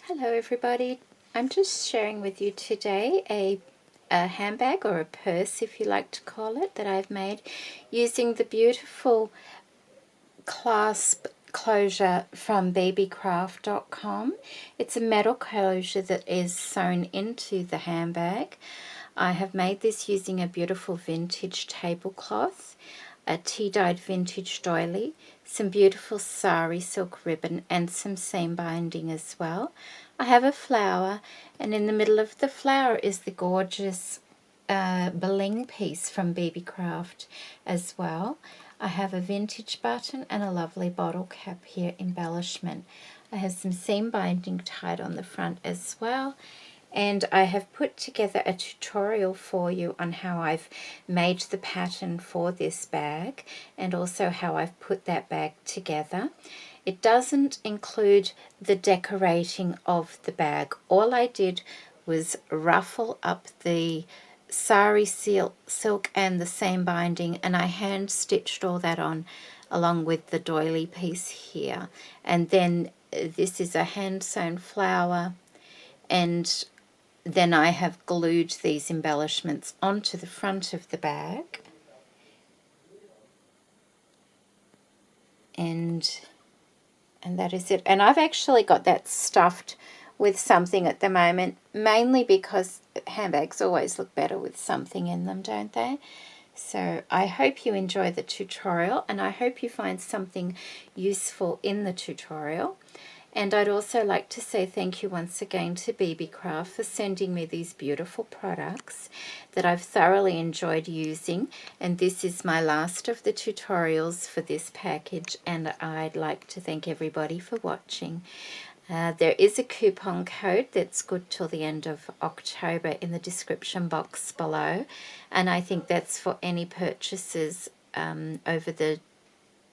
Hello everybody, I'm just sharing with you today a handbag or a purse, if you like to call it, that I've made using the beautiful clasp closure from beebeecraft.com. It's a metal closure that is sewn into the handbag. I have made this using a beautiful vintage tablecloth, a tea-dyed vintage doily, some beautiful sari silk ribbon and some seam binding as well. I have a flower, and in the middle of the flower is the gorgeous bling piece from Beebee Craft as well. I have a vintage button and a lovely bottle cap here, embellishment. I have some seam binding tied on the front as well. And I have put together a tutorial for you on how I've made the pattern for this bag and also how I've put that bag together. It doesn't include the decorating of the bag. All I did was ruffle up the sari silk and the seam binding, and I hand stitched all that on along with the doily piece here. And then this is a hand sewn flower, and then I have glued these embellishments onto the front of the bag. And that is it. And I've actually got that stuffed with something at the moment, mainly because handbags always look better with something in them, don't they? So I hope you enjoy the tutorial, and I hope you find something useful in the tutorial. And I'd also like to say thank you once again to Beebee Craft for sending me these beautiful products that I've thoroughly enjoyed using. And this is my last of the tutorials for this package, and I'd like to thank everybody for watching. There is a coupon code that's good till the end of October in the description box below, and I think that's for any purchases over the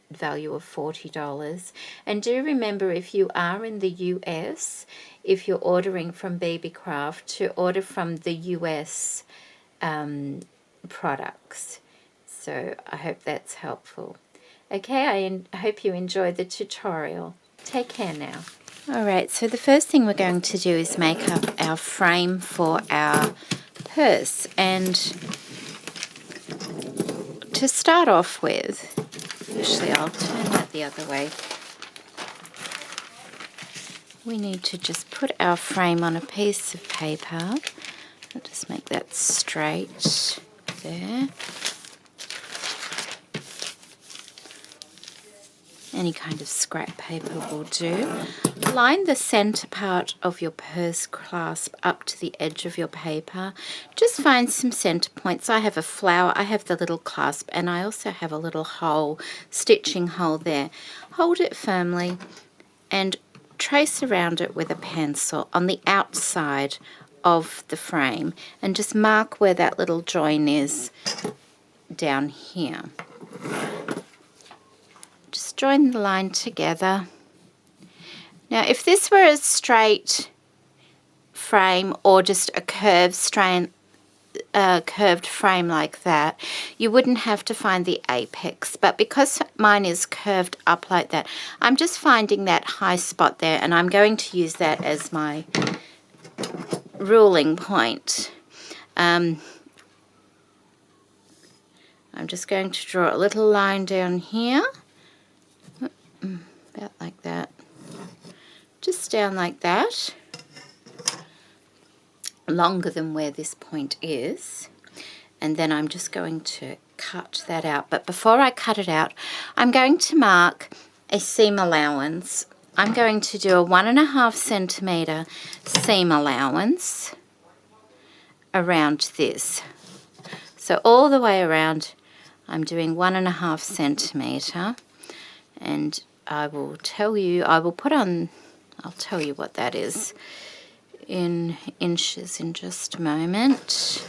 value of $40. And do remember, if you are in the US, if you're ordering from Beebee Craft, to order from the US products. So I hope that's helpful. Okay, I hope you enjoy the tutorial. Take care now. Alright, so the first thing we're going to do is make up our frame for our purse. And to start off with, actually, I'll turn that the other way. We need to just put our frame on a piece of paper. I'll just make that straight there. Any kind of scrap paper will do. Line the center part of your purse clasp up to the edge of your paper. Just find some center points. I have a flower, I have the little clasp, and I also have a little hole, stitching hole there. Hold it firmly and trace around it with a pencil on the outside of the frame, and just mark where that little join is down here. Just join the line together. Now, if this were a straight frame or just a curved frame like that, you wouldn't have to find the apex. But because mine is curved up like that, I'm just finding that high spot there, and I'm going to use that as my ruling point. I'm just going to draw a little line down here. About like that. Just down like that. Longer than where this point is. And then I'm just going to cut that out. But before I cut it out, I'm going to mark a seam allowance. I'm going to do a 1.5 centimeter seam allowance around this. So all the way around, I'm doing 1.5 centimeter. And I will tell you, I'll tell you what that is in inches in just a moment.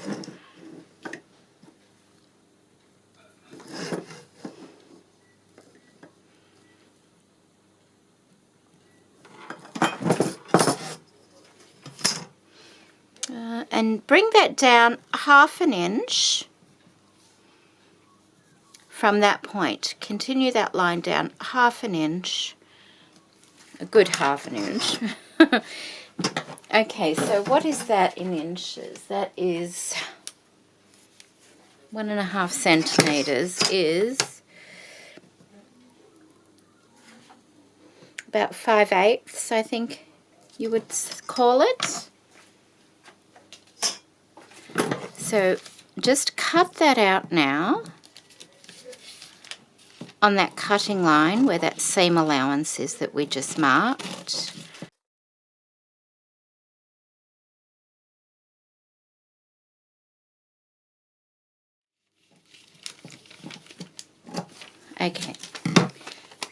And bring that down 1/2 inch. From that point, continue that line down 1/2 inch, a good 1/2 inch, Okay, so what is that in inches? That is 1.5 centimeters, is about 5/8, I think you would call it. So just cut that out now on that cutting line where that seam allowance is that we just marked. Okay,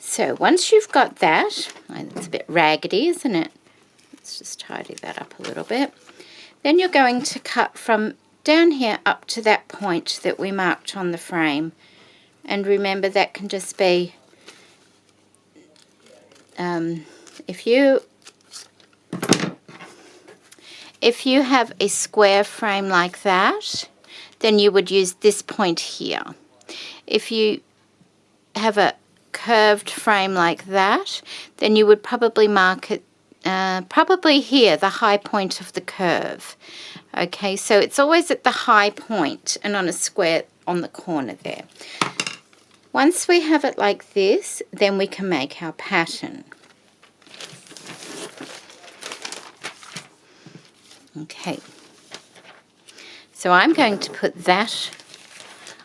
so once you've got that, it's a bit raggedy, isn't it? Let's just tidy that up a little bit. Then you're going to cut from down here up to that point that we marked on the frame. And remember, that can just be, if you have a square frame like that, then you would use this point here. If you have a curved frame like that, then you would probably mark it probably here, the high point of the curve. Okay, so it's always at the high point and on a square on the corner there. Once we have it like this, then we can make our pattern. Okay, so I'm going to put that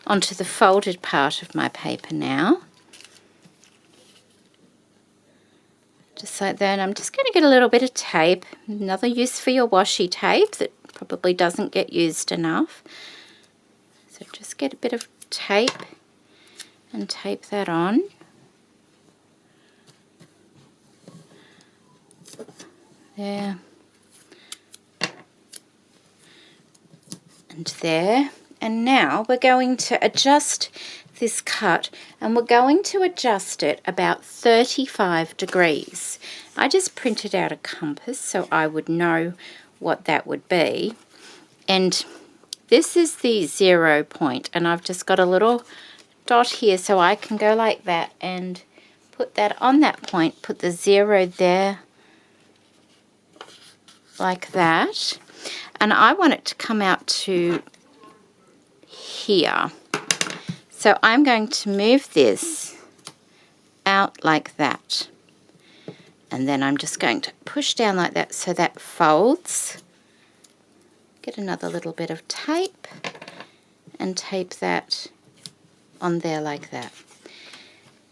onto the folded part of my paper now. Just like that. I'm just going to get a little bit of tape, another use for your washi tape that probably doesn't get used enough. So just get a bit of tape and tape that on. There. And there. And now we're going to adjust this cut, and we're going to adjust it about 35 degrees. I just printed out a compass so I would know what that would be. And this is the 0 point, and I've just got a little dot here so I can go like that and put that on that point, put the 0 there like that. And I want it to come out to here. So I'm going to move this out like that. And then I'm just going to push down like that so that folds. Get another little bit of tape and tape that on there like that.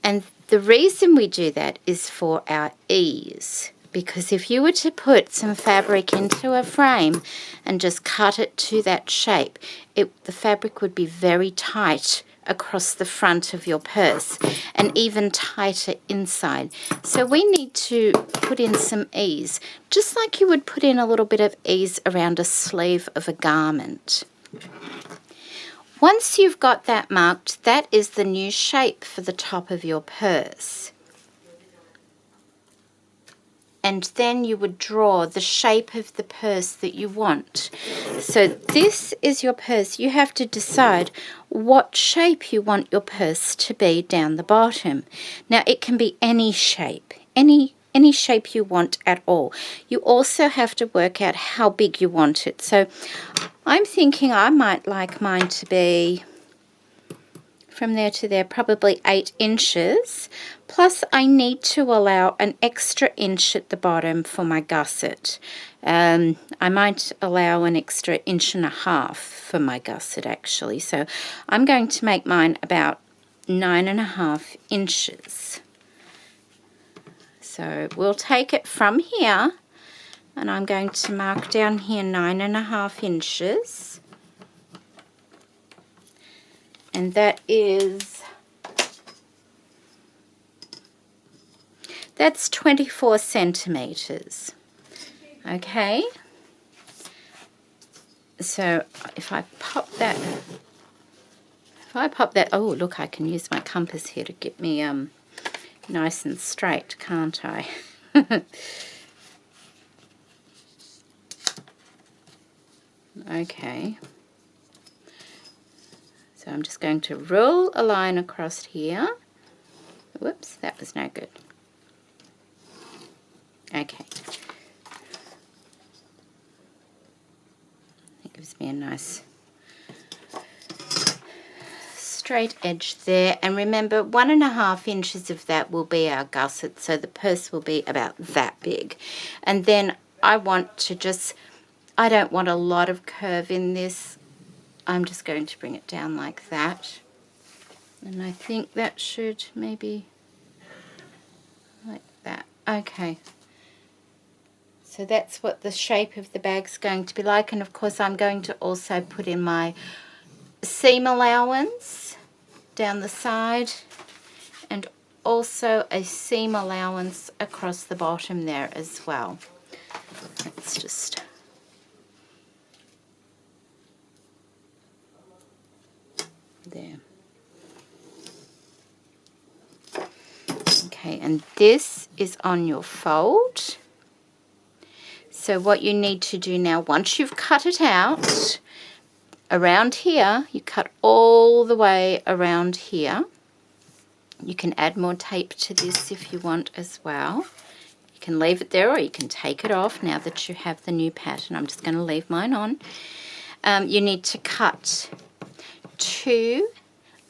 And the reason we do that is for our ease. Because if you were to put some fabric into a frame and just cut it to that shape, the fabric would be very tight across the front of your purse and even tighter inside. So we need to put in some ease, just like you would put in a little bit of ease around a sleeve of a garment. Once you've got that marked, that is the new shape for the top of your purse. And then you would draw the shape of the purse that you want. So this is your purse. You have to decide what shape you want your purse to be down the bottom. Now it can be any shape, any shape you want at all. You also have to work out how big you want it. So I'm thinking I might like mine to be from there to there, probably 8 inches. Plus I need to allow an extra inch at the bottom for my gusset. I might allow an extra 1.5 inches for my gusset actually. So I'm going to make mine about 9.5 inches. So we'll take it from here and I'm going to mark down here 9.5 inches. And that's 24 centimeters. Okay. So if I pop that, oh look, I can use my compass here to get me nice and straight, can't I? Okay. So I'm just going to roll a line across here. Whoops, that was no good. Okay. Gives me a nice straight edge there. And remember, 1.5 inches of that will be our gusset, so the purse will be about that big. And then I want to just, I don't want a lot of curve in this. I'm just going to bring it down like that. And I think that should maybe like that. Okay. So that's what the shape of the bag's going to be like. And of course I'm going to also put in my seam allowance down the side and also a seam allowance across the bottom there as well. Let's just there. Okay, and this is on your fold. So what you need to do now, once you've cut it out, around here, you cut all the way around here. You can add more tape to this if you want as well. You can leave it there or you can take it off now that you have the new pattern. I'm just going to leave mine on. You need to cut 2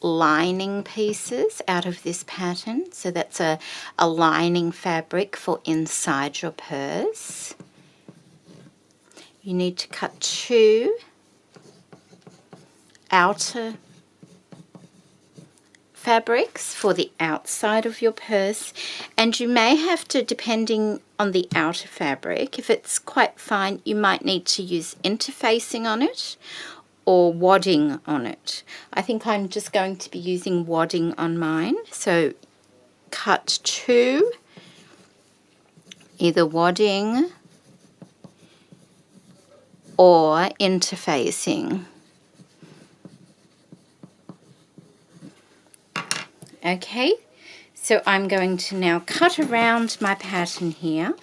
lining pieces out of this pattern. So that's a lining fabric for inside your purse. You need to cut 2 outer fabrics for the outside of your purse, and you may have to, depending on the outer fabric, if it's quite fine, you might need to use interfacing on it or wadding on it. I think I'm just going to be using wadding on mine, so cut 2, either wadding or interfacing. Okay, so I'm going to now cut around my pattern here,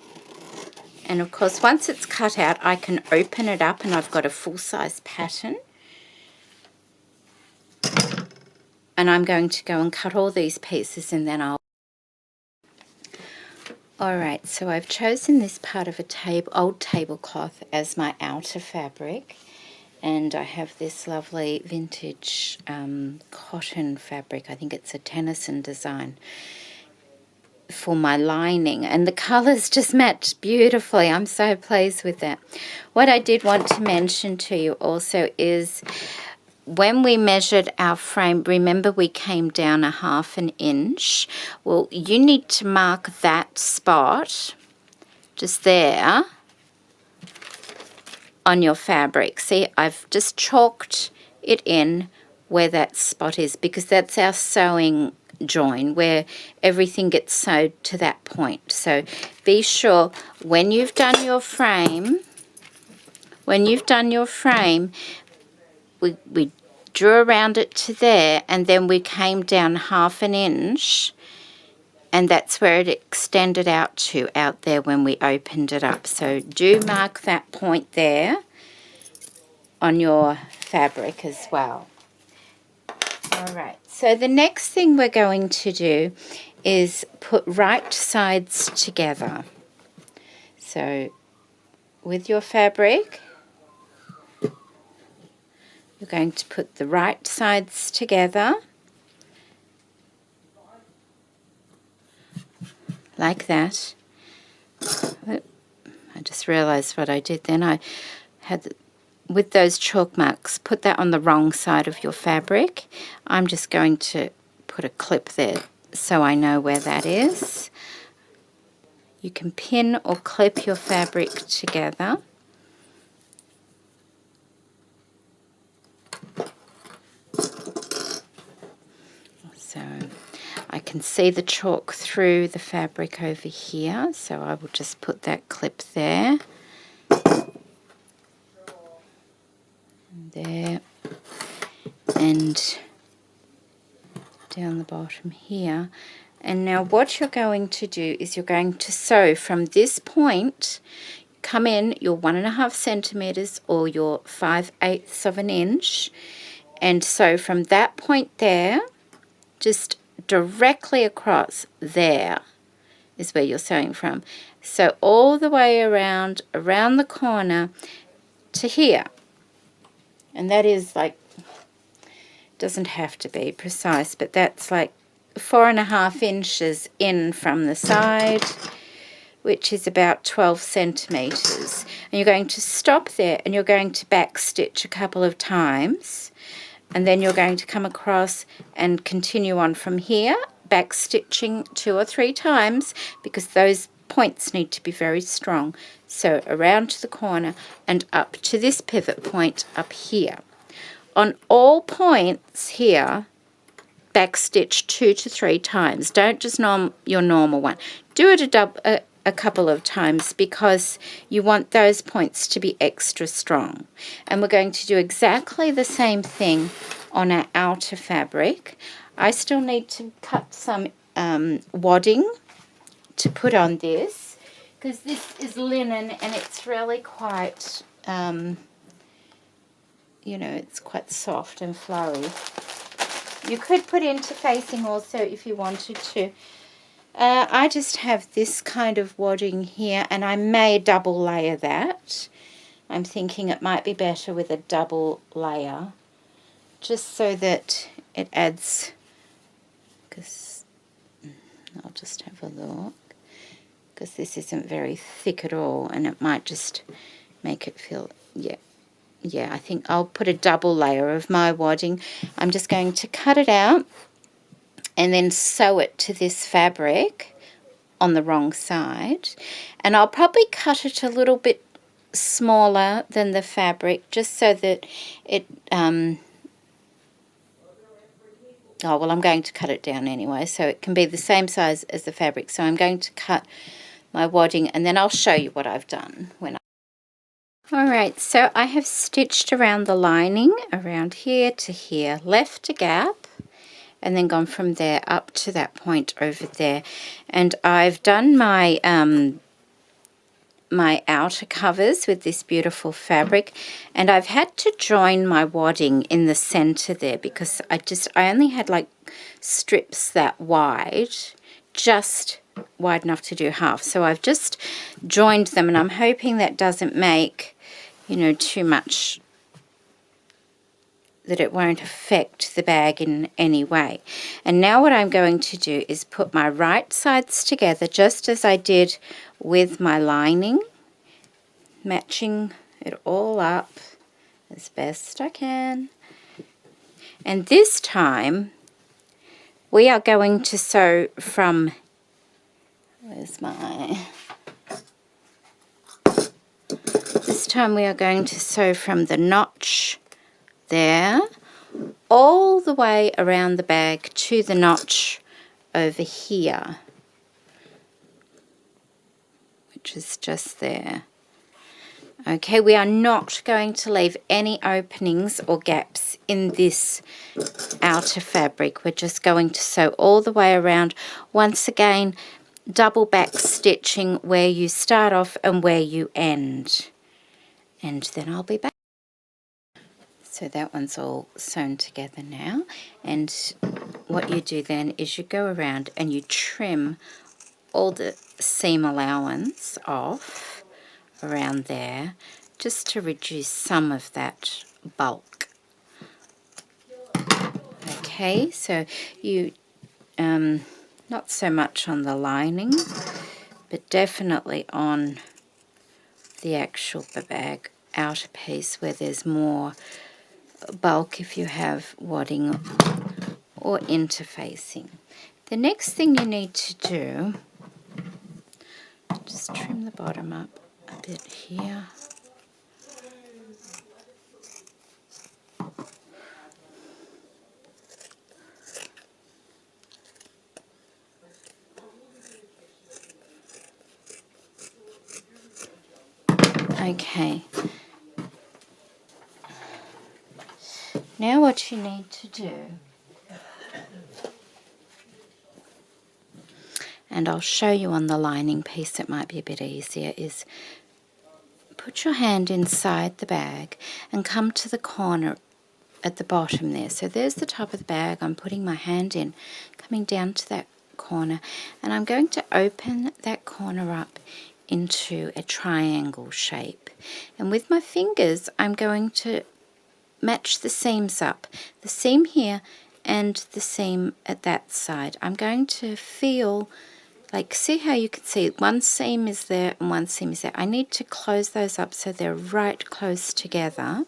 and of course once it's cut out I can open it up and I've got a full-size pattern, and I'm going to go and cut all these pieces and then I'll... Alright, so I've chosen this part of a old tablecloth as my outer fabric, and I have this lovely vintage cotton fabric. I think it's a Tennyson design for my lining, and the colours just match beautifully. I'm so pleased with that. What I did want to mention to you also is when we measured our frame, remember we came down 1/2 inch. Well, you need to mark that spot just there on your fabric. See, I've just chalked it in where that spot is, because that's our sewing join where everything gets sewed to that point. So be sure when you've done your frame, we drew around it to there, and then we came down 1/2 inch, and that's where it extended out to, out there when we opened it up. So do mark that point there on your fabric as well. Alright, so the next thing we're going to do is put right sides together. So with your fabric, you're going to put the right sides together like that. I just realized what I did then. I had, with those chalk marks, put that on the wrong side of your fabric. I'm just going to put a clip there so I know where that is. You can pin or clip your fabric together. So I can see the chalk through the fabric over here, so I will just put that clip there. And there. And down the bottom here. And now what you're going to do is you're going to sew from this point, come in your 1.5 centimeters or your 5/8 of an inch, and sew from that point there, just directly across there is where you're sewing from. So all the way around the corner to here. And that is like, doesn't have to be precise, but that's like 4.5 inches in from the side, which is about 12 centimeters. And you're going to stop there and you're going to back stitch a couple of times, and then you're going to come across and continue on from here, back stitching 2 or 3 times, because those points need to be very strong. So around to the corner and up to this pivot point up here. On all points here, back stitch 2 to 3 times. Don't just your normal one. Do it a couple of times, because you want those points to be extra strong. And we're going to do exactly the same thing on our outer fabric. I still need to cut some wadding to put on this, because this is linen and it's really quite, you know, it's quite soft and flowy. You could put interfacing also if you wanted to. I just have this kind of wadding here, and I may double layer that. I'm thinking it might be better with a double layer, just so that it adds, because I'll just have a look, because this isn't very thick at all, and it might just make it feel, yeah, I think I'll put a double layer of my wadding. I'm just going to cut it out and then sew it to this fabric on the wrong side. And I'll probably cut it a little bit smaller than the fabric, just so that it, oh, well, I'm going to cut it down anyway, so it can be the same size as the fabric. So I'm going to cut my wadding, and then I'll show you what I've done when Alright, so I have stitched around the lining, around here to here, left a gap, and then gone from there up to that point over there. And I've done my my outer covers with this beautiful fabric, and I've had to join my wadding in the center there, because I only had like strips that wide, just wide enough to do half. So I've just joined them, and I'm hoping that doesn't make, you know, too much, that it won't affect the bag in any way. And now what I'm going to do is put my right sides together, just as I did with my lining, matching it all up as best I can. And this time we are going to sew from, where's my, this time we are going to sew from the notch there all the way around the bag to the notch over here, which is just there. Okay, we are not going to leave any openings or gaps in this outer fabric. We're just going to sew all the way around. Once again, double back stitching where you start off and where you end. And then I'll be back. So that one's all sewn together now, and what you do then is you go around and you trim all the seam allowance off around there, just to reduce some of that bulk. Okay, so you not so much on the lining, but definitely on the actual bag outer piece where there's more bulk if you have wadding or interfacing. The next thing you need to do, just trim the bottom up a bit here. Okay. Now what you need to do, and I'll show you on the lining piece, it might be a bit easier, is put your hand inside the bag and come to the corner at the bottom there. So there's the top of the bag. I'm putting my hand in, coming down to that corner, and I'm going to open that corner up into a triangle shape. And with my fingers, I'm going to match the seams up, the seam here and the seam at that side. I'm going to feel, like, see how you can see one seam is there and one seam is there. I need to close those up so they're right close together,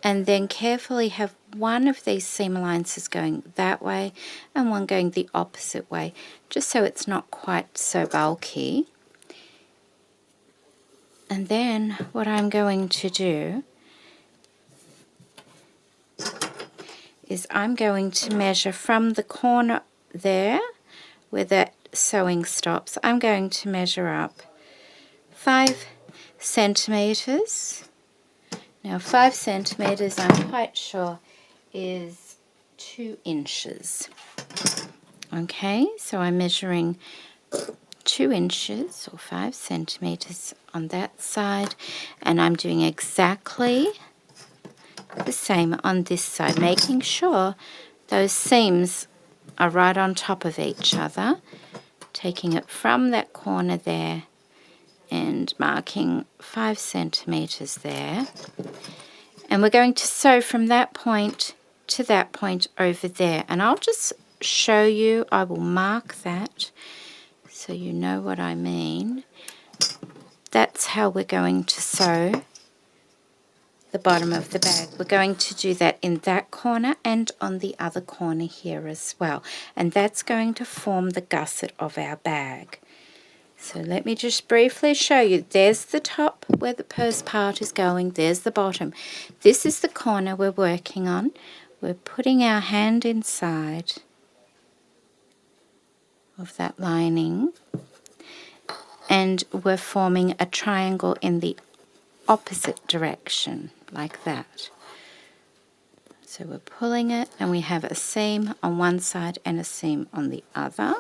and then carefully have one of these seam alliances going that way and one going the opposite way, just so it's not quite so bulky. And then what I'm going to do is I'm going to measure from the corner there where that sewing stops. I'm going to measure up 5 centimeters. Now 5 centimeters, I'm quite sure, is 2 inches. Okay, so I'm measuring 2 inches or 5 centimeters on that side, and I'm doing exactly the same on this side, making sure those seams are right on top of each other, taking it from that corner there and marking 5 centimeters there. And we're going to sew from that point to that point over there, and I'll just show you. I will mark that so you know what I mean. That's how we're going to sew the bottom of the bag. We're going to do that in that corner and on the other corner here as well, and that's going to form the gusset of our bag. So let me just briefly show you. There's the top where the purse part is going, there's the bottom. This is the corner we're working on. We're putting our hand inside of that lining, and we're forming a triangle in the opposite direction, like that. So we're pulling it, and we have a seam on one side and a seam on the other.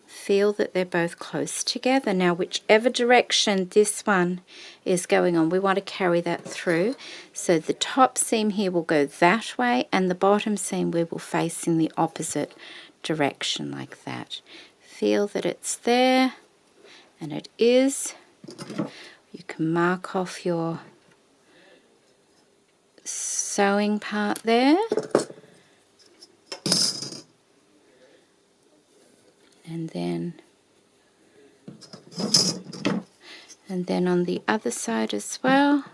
Feel that they're both close together. Now, whichever direction this one is going on, we want to carry that through. So the top seam here will go that way, and the bottom seam we will face in the opposite direction, like that. Feel that it's there, and it is. You can mark off your sewing part there. And then on the other side as well.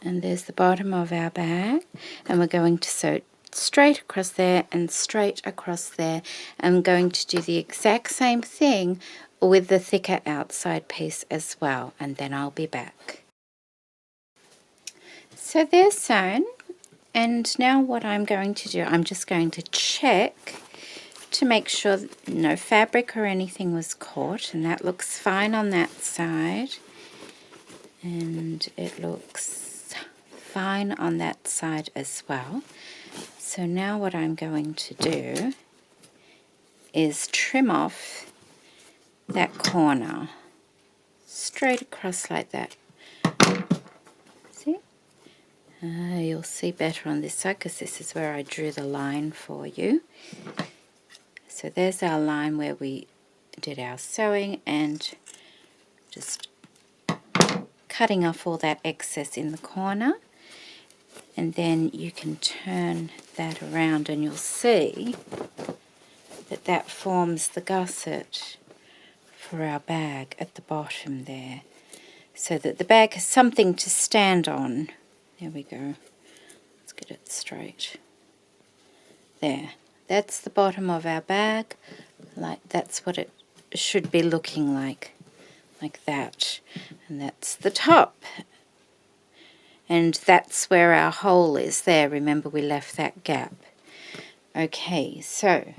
And there's the bottom of our bag, and we're going to sew straight across there and straight across there. I'm going to do the exact same thing with the thicker outside piece as well, and then I'll be back. So they're sewn, and now what I'm going to do, I'm just going to check to make sure no fabric or anything was caught, and that looks fine on that side, and it looks fine on that side as well. So now what I'm going to do is trim off that corner straight across like that. See? You'll see better on this side because this is where I drew the line for you. So there's our line where we did our sewing, and just cutting off all that excess in the corner. And then you can turn that around and you'll see that that forms the gusset for our bag at the bottom there, so that the bag has something to stand on. There we go. Let's get it straight. There. That's the bottom of our bag. Like, that's what it should be looking like that. And that's the top. And that's where our hole is there. Remember, we left that gap. Okay, so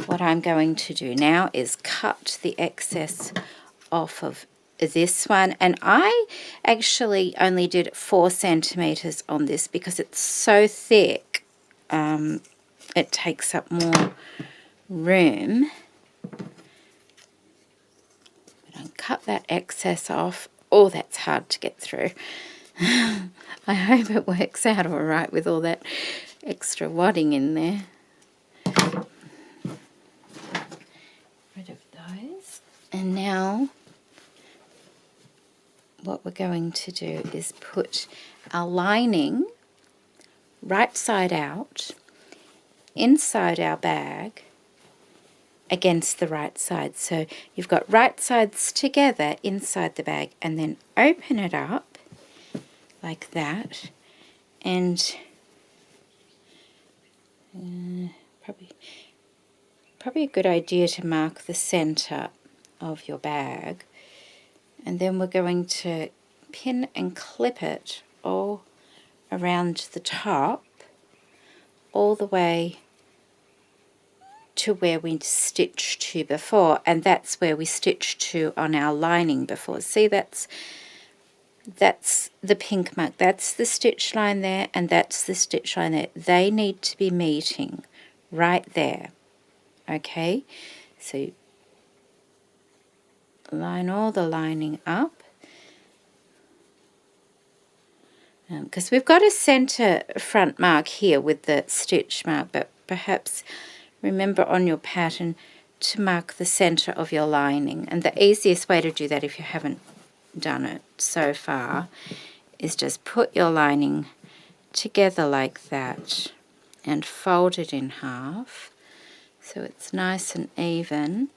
what I'm going to do now is cut the excess off of this one. And I actually only did 4 centimeters on this because it's so thick. It takes up more room. But I'll cut that excess off. Oh, that's hard to get through. I hope it works out all right with all that extra wadding in there. And now what we're going to do is put our lining right side out inside our bag against the right side. So you've got right sides together inside the bag, and then open it up like that, and probably a good idea to mark the center of your bag. And then we're going to pin and clip it all around the top, all the way to where we stitched to before, and that's where we stitched to on our lining before. See, that's the pink mark, that's the stitch line there, and that's the stitch line there. They need to be meeting right there. Okay, so line all the lining up, because we've got a center front mark here with the stitch mark, but perhaps remember on your pattern to mark the center of your lining. And the easiest way to do that, if you haven't done it so far, is just put your lining together like that and fold it in half so it's nice and even.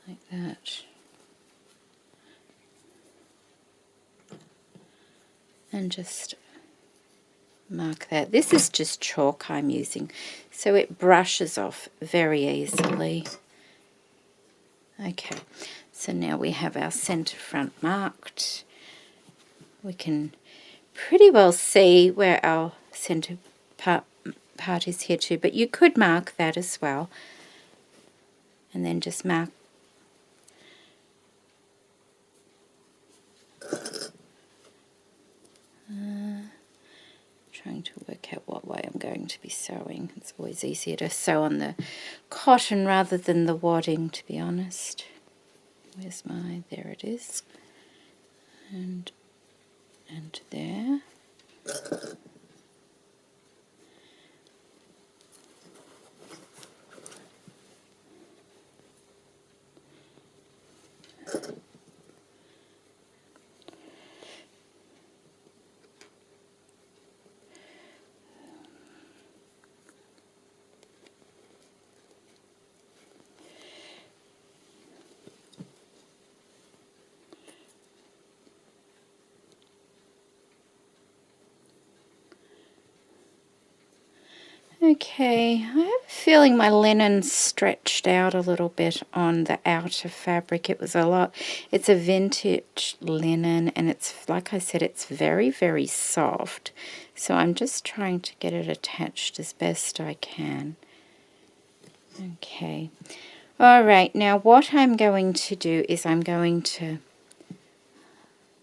Like that. And just mark that. This is just chalk I'm using, so it brushes off very easily. Okay, so now we have our center front marked. We can pretty well see where our center part is here too, but you could mark that as well, and then just mark trying to work out what way I'm going to be sewing. It's always easier to sew on the cotton rather than the wadding, to be honest. Where's my, there it is, and there. Okay, I have a feeling my linen stretched out a little bit on the outer fabric. It was a lot. It's a vintage linen, and it's, like I said, it's very, very soft. So I'm just trying to get it attached as best I can. Okay. All right, now what I'm going to do is I'm going to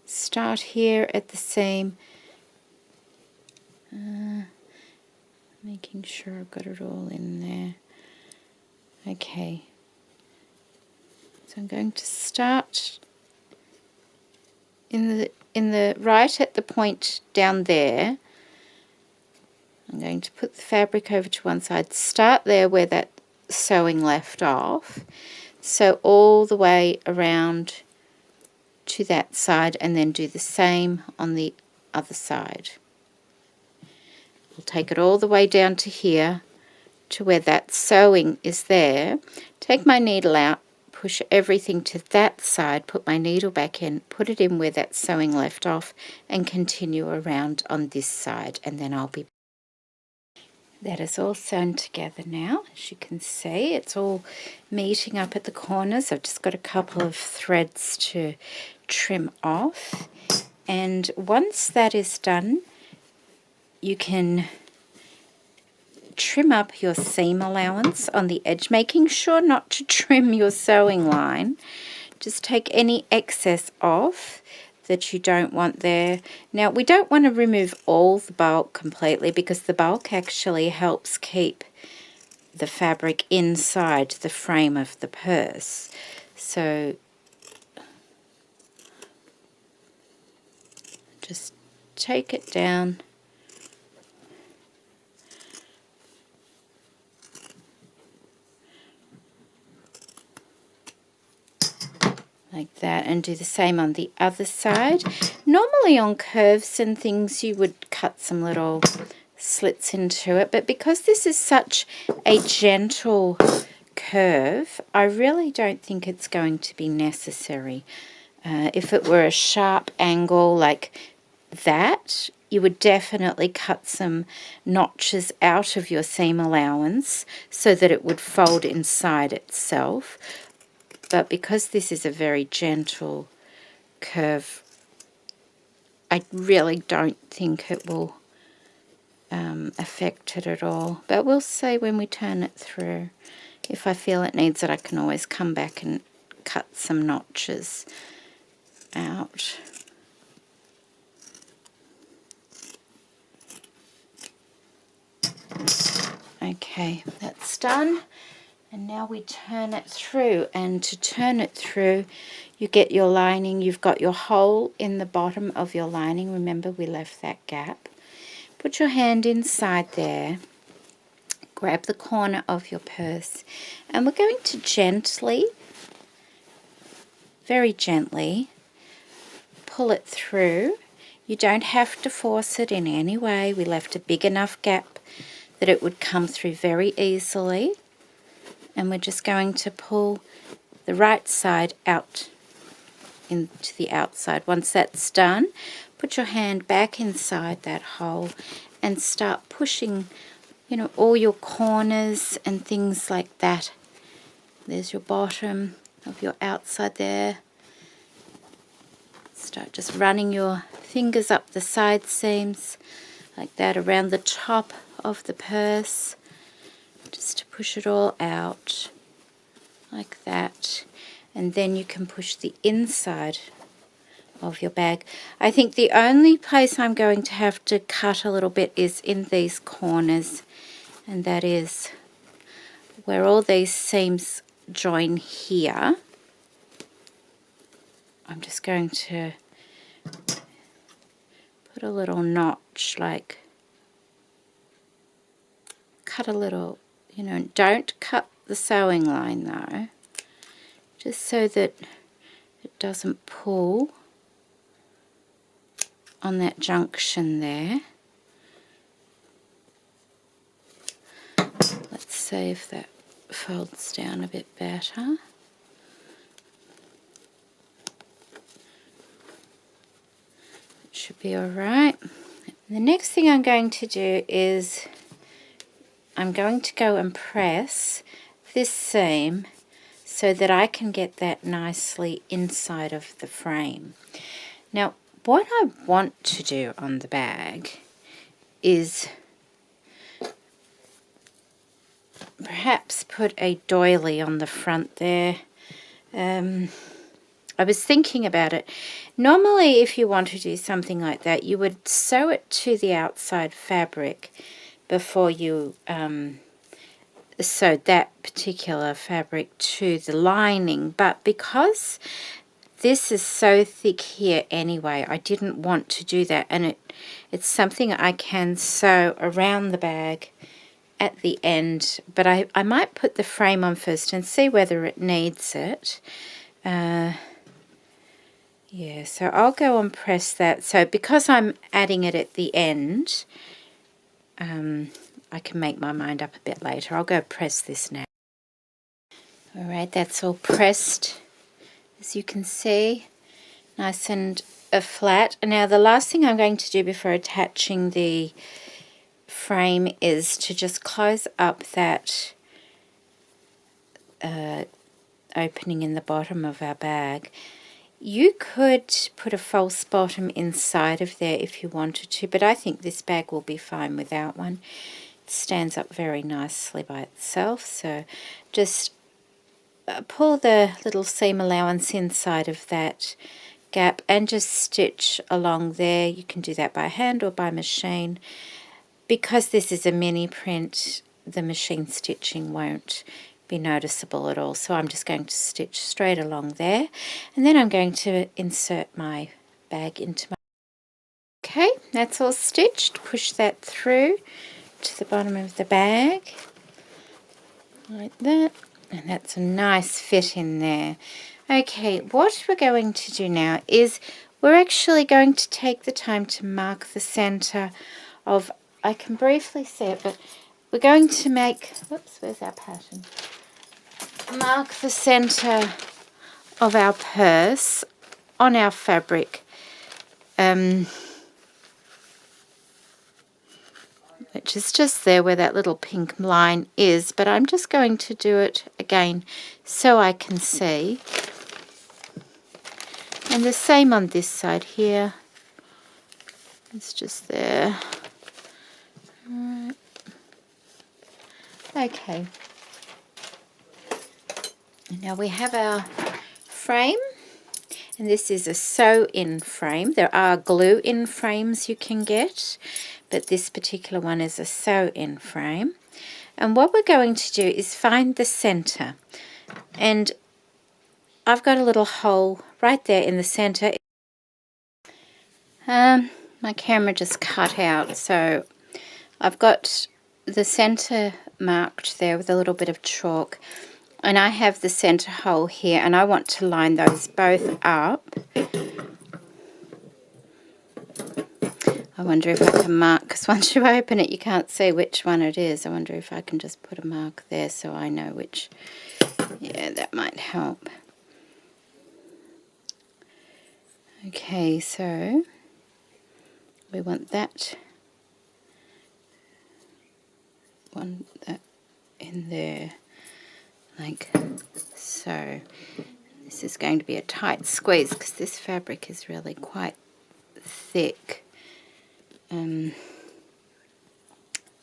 start here at the seam, making sure I've got it all in there. Okay, so I'm going to start in the right at the point down there. I'm going to put the fabric over to one side, start there where that sewing left off, sew all the way around to that side, and then do the same on the other side. We'll take it all the way down to here, to where that sewing is there. Take my needle out, push everything to that side, put my needle back in, put it in where that sewing left off, and continue around on this side, and then I'll be. That is all sewn together now. As you can see, it's all meeting up at the corners. I've just got a couple of threads to trim off, and once that is done, you can trim up your seam allowance on the edge, making sure not to trim your sewing line. Just take any excess off that you don't want there. Now, we don't want to remove all the bulk completely, because the bulk actually helps keep the fabric inside the frame of the purse. So just take it down and do the same on the other side. Normally on curves and things you would cut some little slits into it, but because this is such a gentle curve, I really don't think it's going to be necessary. If it were a sharp angle like that, you would definitely cut some notches out of your seam allowance so that it would fold inside itself. But because this is a very gentle curve, I really don't think it will affect it at all. But we'll see when we turn it through. If I feel it needs it, I can always come back and cut some notches out. Okay, that's done. And now we turn it through, and to turn it through, you get your lining. You've got your hole in the bottom of your lining. Remember, we left that gap. Put your hand inside there, grab the corner of your purse, and we're going to gently, very gently, pull it through. You don't have to force it in any way. We left a big enough gap that it would come through very easily. And we're just going to pull the right side out into the outside. Once that's done, put your hand back inside that hole and start pushing, you know, all your corners and things like that. There's your bottom of your outside there. Start just running your fingers up the side seams like that around the top of the purse, just to push it all out like that. And then you can push the inside of your bag. I think the only place I'm going to have to cut a little bit is in these corners, and that is where all these seams join here. I'm just going to put a little notch, like cut a little, you know, don't cut the sewing line though, just so that it doesn't pull on that junction there. Let's see if that folds down a bit better. It should be alright. The next thing I'm going to do is I'm going to go and press this seam so that I can get that nicely inside of the frame. Now, what I want to do on the bag is perhaps put a doily on the front there. I was thinking about it. Normally, if you want to do something like that, you would sew it to the outside fabric before you sewed that particular fabric to the lining. But because this is so thick here anyway, I didn't want to do that. And it's something I can sew around the bag at the end. But I might put the frame on first and see whether it needs it. Yeah, so I'll go and press that. So because I'm adding it at the end, I can make my mind up a bit later. I'll go press this now. Alright, that's all pressed, as you can see, nice and flat. Now the last thing I'm going to do before attaching the frame is to just close up that opening in the bottom of our bag. You could put a false bottom inside of there if you wanted to, but I think this bag will be fine without one. It stands up very nicely by itself, so just pull the little seam allowance inside of that gap and just stitch along there. You can do that by hand or by machine. Because this is a mini print, the machine stitching won't be noticeable at all, so I'm just going to stitch straight along there, and then I'm going to insert my bag into my... Okay, that's all stitched. Push that through to the bottom of the bag like that, and that's a nice fit in there. Okay, what we're going to do now is we're actually going to take the time to mark the center of, I can briefly see it, but we're going to make, whoops, where's our pattern? Mark the center of our purse on our fabric, which is just there where that little pink line is, but I'm just going to do it again so I can see. And the same on this side here. It's just there. Alright. Okay. Now we have our frame, and this is a sew-in frame. There are glue-in frames you can get, but this particular one is a sew-in frame. And what we're going to do is find the center. And I've got a little hole right there in the center. My camera just cut out, so I've got the center marked there with a little bit of chalk, and I have the center hole here, and I want to line those both up. I wonder if I can mark, because once you open it you can't see which one it is. I wonder if I can just put a mark there so I know which. Yeah, that might help. Okay, so we want that one, that in there, like so. This is going to be a tight squeeze because this fabric is really quite thick.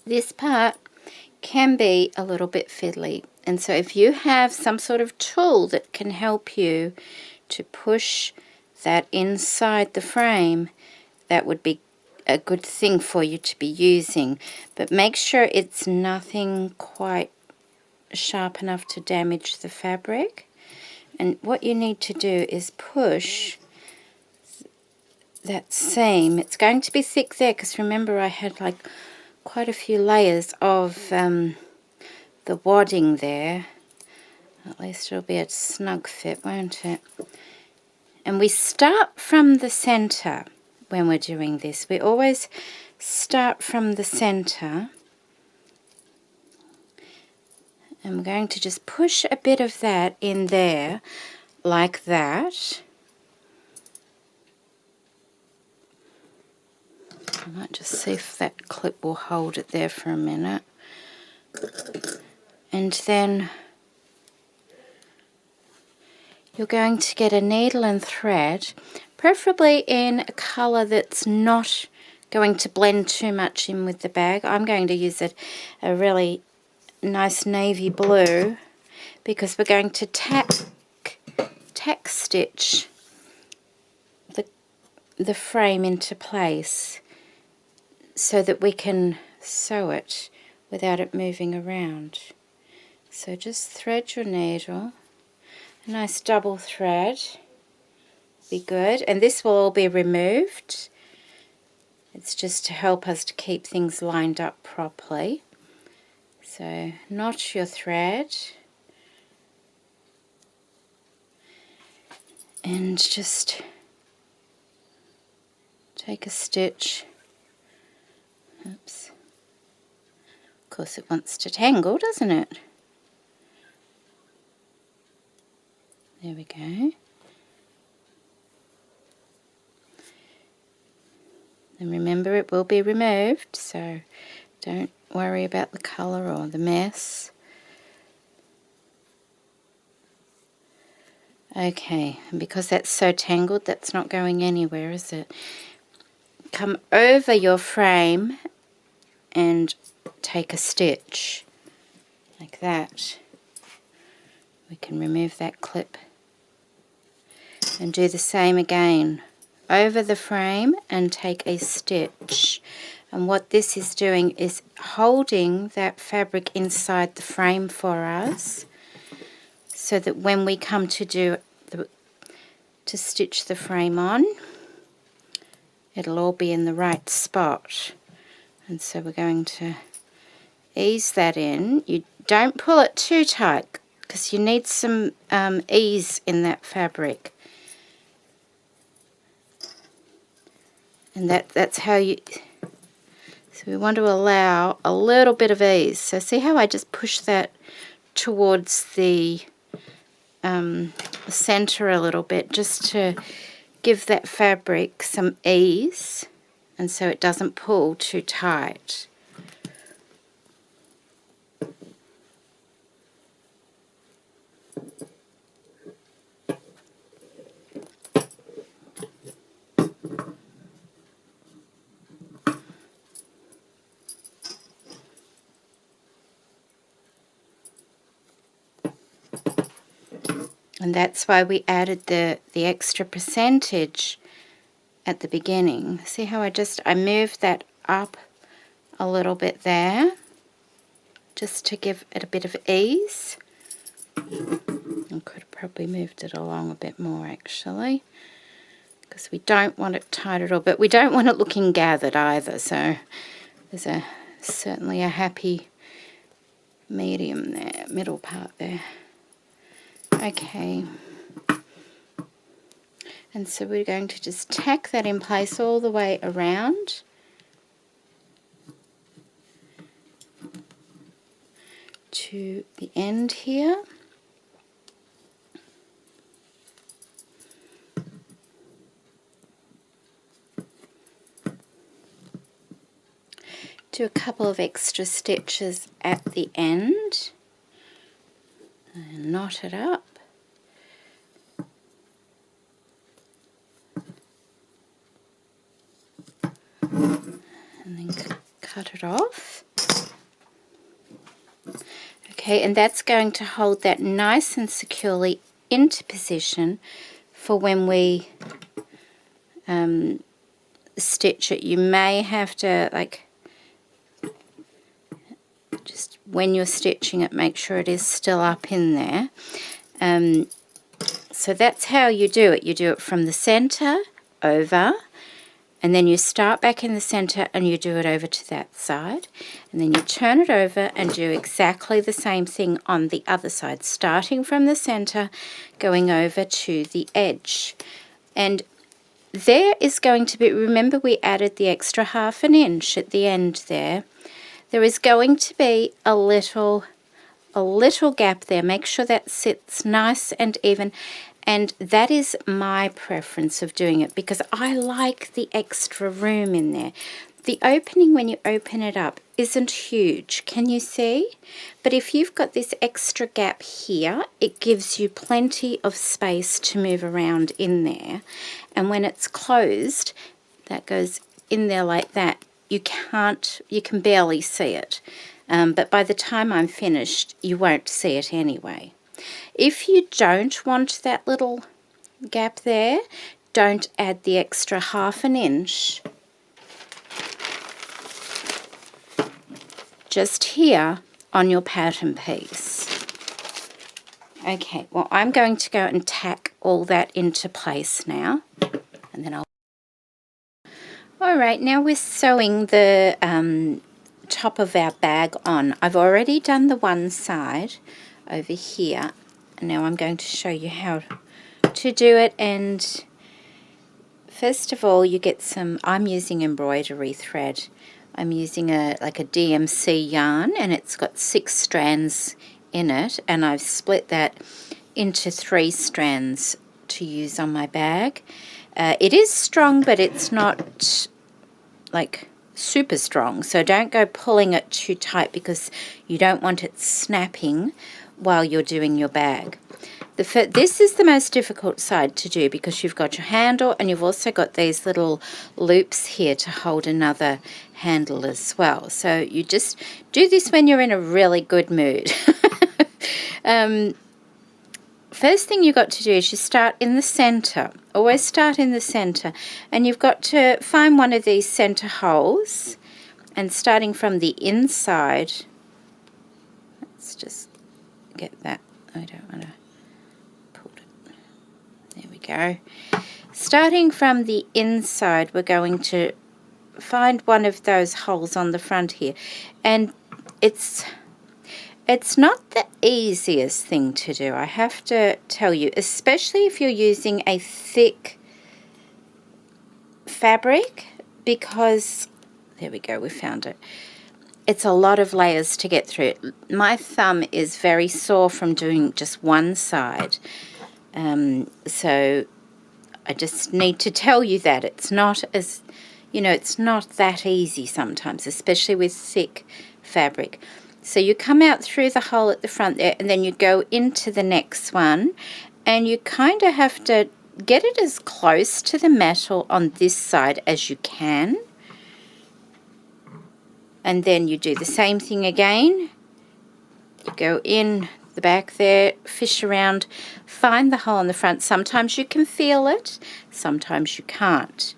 This part can be a little bit fiddly, and so if you have some sort of tool that can help you to push that inside the frame, that would be a good thing for you to be using. But make sure it's nothing quite sharp enough to damage the fabric. And what you need to do is push that seam. It's going to be thick there because remember I had like quite a few layers of the wadding there. At least it'll be a snug fit, won't it? And we start from the center when we're doing this. We always start from the center. And we're going to just push a bit of that in there, like that. I might just see if that clip will hold it there for a minute. And then you're going to get a needle and thread, preferably in a colour that's not going to blend too much in with the bag. I'm going to use a really nice navy blue because we're going to tack stitch the frame into place so that we can sew it without it moving around. So just thread your needle, a nice double thread, be good, and this will all be removed. It's just to help us to keep things lined up properly. So notch your thread and just take a stitch. Oops. Of course it wants to tangle, doesn't it? There we go. And remember, it will be removed, so don't worry about the colour or the mess. Okay, and because that's so tangled, that's not going anywhere, is it? Come over your frame and take a stitch like that. We can remove that clip and do the same again over the frame and take a stitch. And what this is doing is holding that fabric inside the frame for us so that when we come to stitch the frame on, it'll all be in the right spot. And so we're going to ease that in. You don't pull it too tight because you need some ease in that fabric. And that's how you, so we want to allow a little bit of ease. So see how I just push that towards the center a little bit, just to give that fabric some ease, and so it doesn't pull too tight. And that's why we added the extra percentage at the beginning. See how I moved that up a little bit there, just to give it a bit of ease. I could have probably moved it along a bit more actually, because we don't want it tight at all, but we don't want it looking gathered either. So there's certainly a happy medium there, middle part there. Okay, and so we're going to just tack that in place all the way around. To the end here. Do a couple of extra stitches at the end and knot it up. And then cut it off. Okay, and that's going to hold that nice and securely into position for when we stitch it. You may have to, like, just when you're stitching it, make sure it is still up in there. So that's how you do it. You do it from the center over, and then you start back in the center and you do it over to that side, and then you turn it over and do exactly the same thing on the other side, starting from the center, going over to the edge. And there is going to be, remember we added the extra 1/2 inch at the end there. There is going to be a little gap there. Make sure that sits nice and even. And that is my preference of doing it, because I like the extra room in there. The opening, when you open it up, isn't huge, can you see? But if you've got this extra gap here, it gives you plenty of space to move around in there. And when it's closed, that goes in there like that, you can barely see it. But by the time I'm finished, you won't see it anyway. If you don't want that little gap there, don't add the extra 1/2 inch. Just here on your pattern piece. Okay, well, I'm going to go and tack all that into place now, and then I'll... Alright, now we're sewing the top of our bag on. I've already done the one side over here, and now I'm going to show you how to do it. And first of all, you get some, I'm using embroidery thread. I'm using like a DMC yarn, and it's got 6 strands in it, and I've split that into 3 strands to use on my bag. It is strong, but it's not like super strong, so don't go pulling it too tight, because you don't want it snapping while you're doing your bag. This is the most difficult side to do, because you've got your handle and you've also got these little loops here to hold another handle as well. So you just do this when you're in a really good mood. First thing you've got to do is you start in the center. Always start in the center, and you've got to find one of these center holes, and starting from the inside, let's just get that, I don't want to pull it, there we go. Starting from the inside, we're going to find one of those holes on the front here, and it's It's not the easiest thing to do, I have to tell you, especially if you're using a thick fabric, because, there we go, we found it. It's a lot of layers to get through. My thumb is very sore from doing just one side. So I just need to tell you that it's not as, you know, it's not that easy sometimes, especially with thick fabric. So you come out through the hole at the front there, and then you go into the next one, and you kind of have to get it as close to the metal on this side as you can. And then you do the same thing again. You go in the back there, fish around, find the hole in the front. Sometimes you can feel it, sometimes you can't.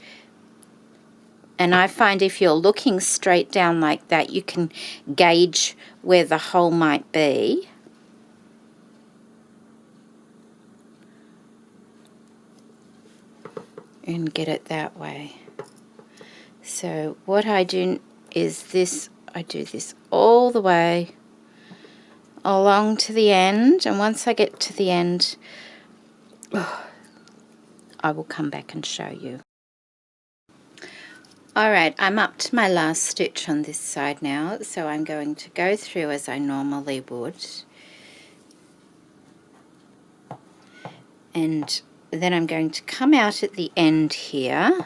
And I find if you're looking straight down like that, you can gauge where the hole might be. And get it that way. So what I do is this, I do this all the way along to the end, and once I get to the end, I will come back and show you. Alright, I'm up to my last stitch on this side now, so I'm going to go through as I normally would, and then I'm going to come out at the end here.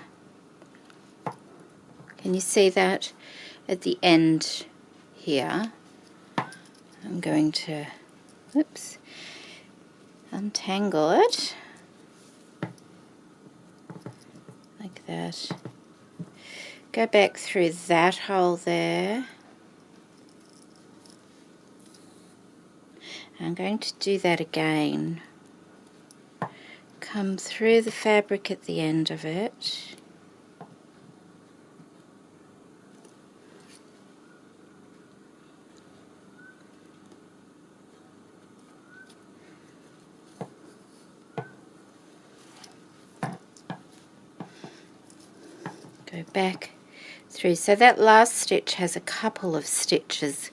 Can you see that? At the end here, I'm going to, oops, untangle it like that. Go back through that hole there. I'm going to do that again. Come through the fabric at the end of it. Go back through. So that last stitch has a couple of stitches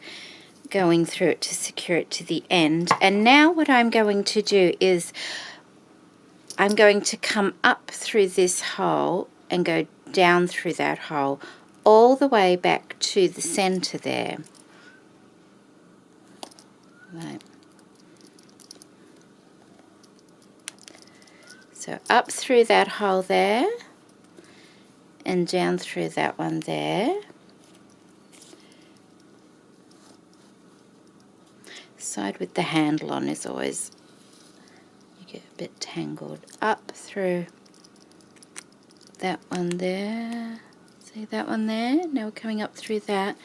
going through it to secure it to the end. And now what I'm going to do is I'm going to come up through this hole and go down through that hole all the way back to the center there. Right. So up through that hole there and down through that one there. Side with the handle on is always, you get a bit tangled. Up through that one there. See that one there? Now we're coming up through that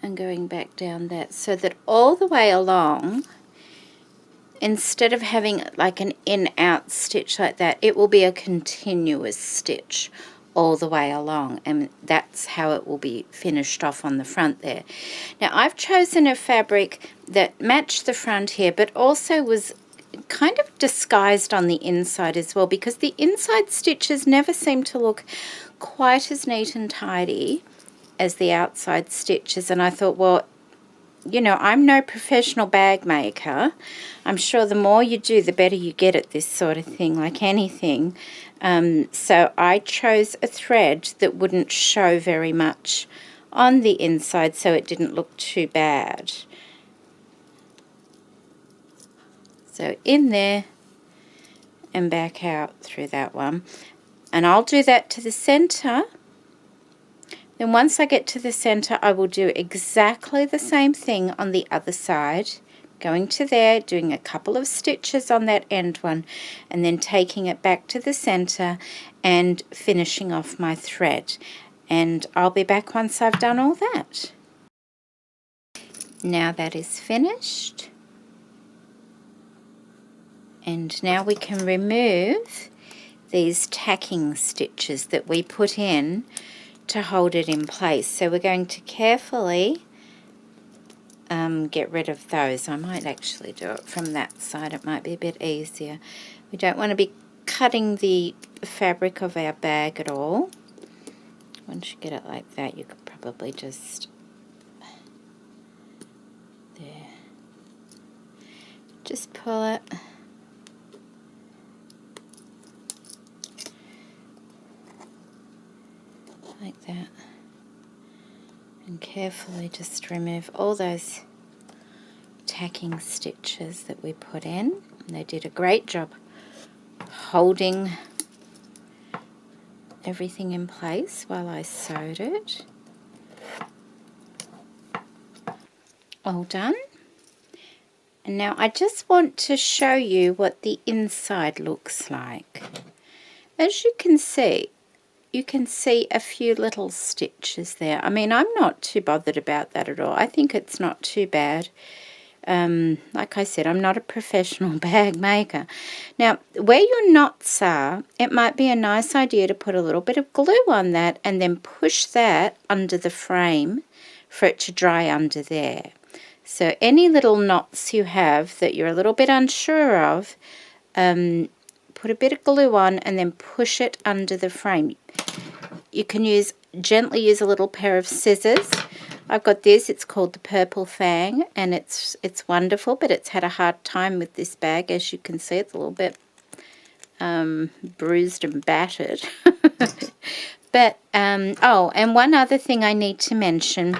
and going back down that, so that all the way along, instead of having like an in-out stitch like that, it will be a continuous stitch all the way along, and that's how it will be finished off on the front there. Now I've chosen a fabric that matched the front here, but also was kind of disguised on the inside as well, because the inside stitches never seem to look quite as neat and tidy as the outside stitches. And I thought, well, you know, I'm no professional bag maker. I'm sure the more you do, the better you get at this sort of thing, like anything. So I chose a thread that wouldn't show very much on the inside, so it didn't look too bad. So in there and back out through that one. And I'll do that to the center. Then once I get to the center, I will do exactly the same thing on the other side. Going to there, doing a couple of stitches on that end one, and then taking it back to the center and finishing off my thread. And I'll be back once I've done all that. Now that is finished. And now we can remove these tacking stitches that we put in to hold it in place. So we're going to carefully get rid of those. I might actually do it from that side. It might be a bit easier. We don't want to be cutting the fabric of our bag at all. Once you get it like that, you could probably just There. Just pull it. Like that. And carefully just remove all those tacking stitches that we put in. And they did a great job holding everything in place while I sewed it. All done. And now I just want to show you what the inside looks like. As you can see a few little stitches there. I mean, I'm not too bothered about that at all. I think it's not too bad. Like I said, I'm not a professional bag maker. Now, where your knots are, it might be a nice idea to put a little bit of glue on that and then push that under the frame for it to dry under there. So any little knots you have that you're a little bit unsure of, put a bit of glue on and then push it under the frame. You can gently use a little pair of scissors. I've got this, it's called the Purple Fang, and it's wonderful, but it's had a hard time with this bag. As you can see, it's a little bit bruised and battered. But, oh, and one other thing I need to mention.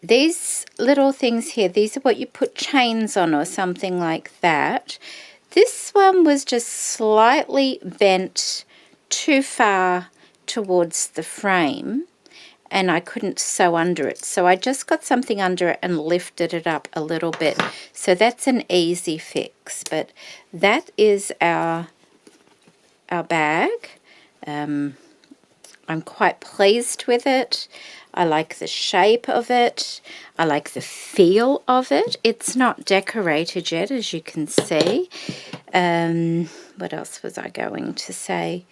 These little things here, these are what you put chains on or something like that. This one was just slightly bent too far towards the frame, and I couldn't sew under it. So I just got something under it and lifted it up a little bit. So that's an easy fix. But that is our bag. I'm quite pleased with it. I like the shape of it. I like the feel of it. It's not decorated yet, as you can see. What else was I going to say?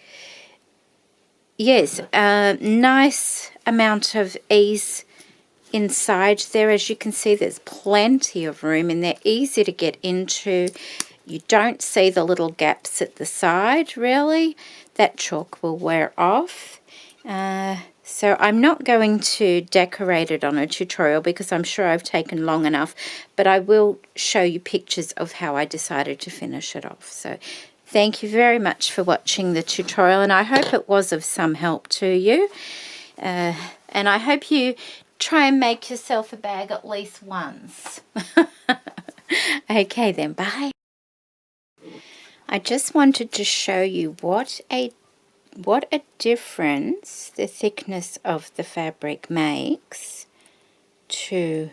Yes, nice amount of ease inside there. As you can see, there's plenty of room in there, easy to get into. You don't see the little gaps at the side, really. That chalk will wear off. So I'm not going to decorate it on a tutorial because I'm sure I've taken long enough, but I will show you pictures of how I decided to finish it off. So thank you very much for watching the tutorial, and I hope it was of some help to you. And I hope you try and make yourself a bag at least once. Okay then, bye. I just wanted to show you what a difference the thickness of the fabric makes to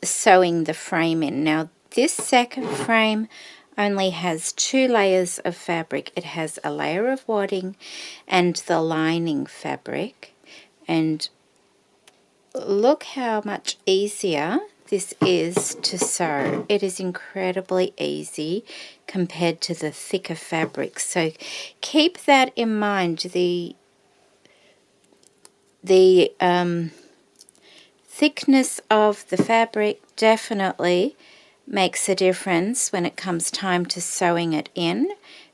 sewing the frame in. Now, this second frame only has 2 layers of fabric. It has a layer of wadding and the lining fabric. And look how much easier this is to sew. It is incredibly easy compared to the thicker fabric. So keep that in mind. The thickness of the fabric definitely makes a difference when it comes time to sewing it in.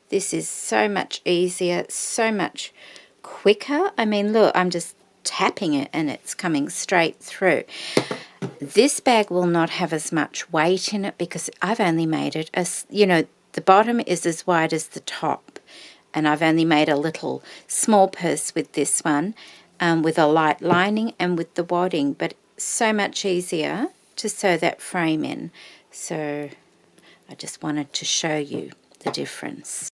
This is so much easier, so much quicker. I mean, look, I'm just tapping it and it's coming straight through. This bag will not have as much weight in it because I've only made it as, you know, the bottom is as wide as the top, and I've only made a little small purse with this one, with a light lining and with the wadding, but so much easier to sew that frame in. So I just wanted to show you the difference.